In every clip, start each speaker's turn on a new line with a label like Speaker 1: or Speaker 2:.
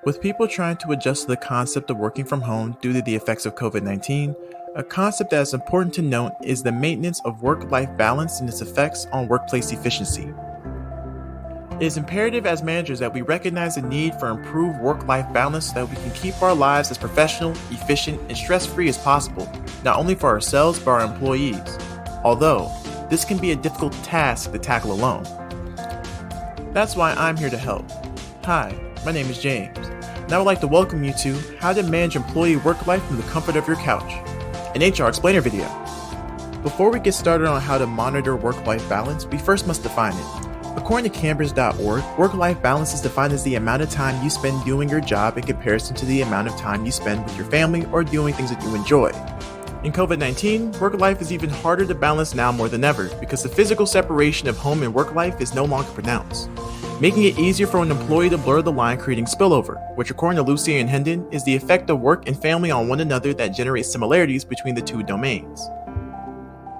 Speaker 1: With people trying to adjust to the concept of working from home due to the effects of COVID-19, a concept that is important to note is the maintenance of work-life balance and its effects on workplace efficiency. It is imperative as managers that we recognize the need for improved work-life balance so that we can keep our lives as professional, efficient, and stress-free as possible, not only for ourselves but our employees. Although, this can be a difficult task to tackle alone. That's why I'm here to help. Hi, my name is James, and I would like to welcome you to How to Manage Employee Work Life from the Comfort of Your Couch, an HR explainer video. Before we get started on how to monitor work-life balance, we first must define it. According to Cambridge.org, work-life balance is defined as the amount of time you spend doing your job in comparison to the amount of time you spend with your family or doing things that you enjoy. In COVID-19, work life is even harder to balance now more than ever because the physical separation of home and work life is no longer pronounced, making it easier for an employee to blur the line, creating spillover, which according to Lucy and Hendon is the effect of work and family on one another that generates similarities between the two domains.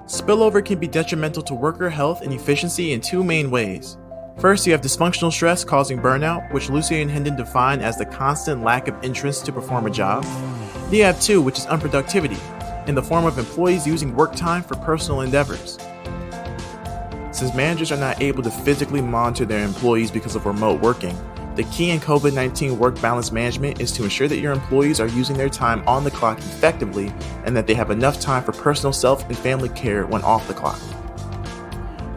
Speaker 1: Spillover can be detrimental to worker health and efficiency in two main ways. First, you have dysfunctional stress causing burnout, which Lucy and Hendon define as the constant lack of interest to perform a job. Then you have two, which is unproductivity, in the form of employees using work time for personal endeavors. Since managers are not able to physically monitor their employees because of remote working, the key in COVID-19 work balance management is to ensure that your employees are using their time on the clock effectively and that they have enough time for personal self and family care when off the clock.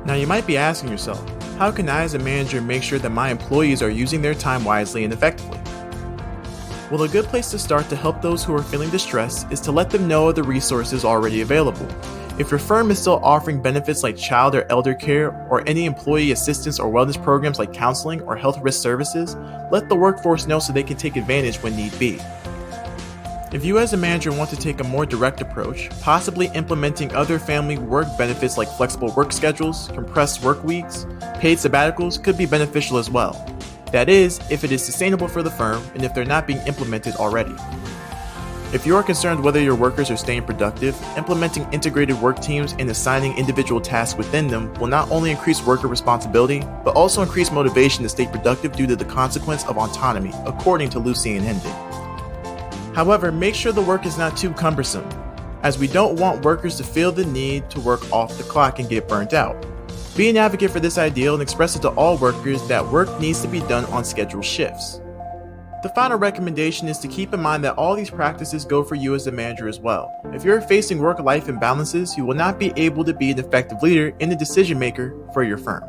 Speaker 1: Now you might be asking yourself, how can I as a manager make sure that my employees are using their time wisely and effectively? Well, a good place to start to help those who are feeling distressed is to let them know of the resources already available. If your firm is still offering benefits like child or elder care or any employee assistance or wellness programs like counseling or health risk services, let the workforce know so they can take advantage when need be. If you as a manager want to take a more direct approach, possibly implementing other family work benefits like flexible work schedules, compressed work weeks, paid sabbaticals could be beneficial as well. That is, if it is sustainable for the firm and if they're not being implemented already. If you are concerned whether your workers are staying productive, implementing integrated work teams and assigning individual tasks within them will not only increase worker responsibility, but also increase motivation to stay productive due to the consequence of autonomy, according to Lucy and Hendon. However, make sure the work is not too cumbersome, as we don't want workers to feel the need to work off the clock and get burnt out. Be an advocate for this ideal and express it to all workers that work needs to be done on scheduled shifts. The final recommendation is to keep in mind that all these practices go for you as a manager as well. If you're facing work-life imbalances, you will not be able to be an effective leader and a decision maker for your firm.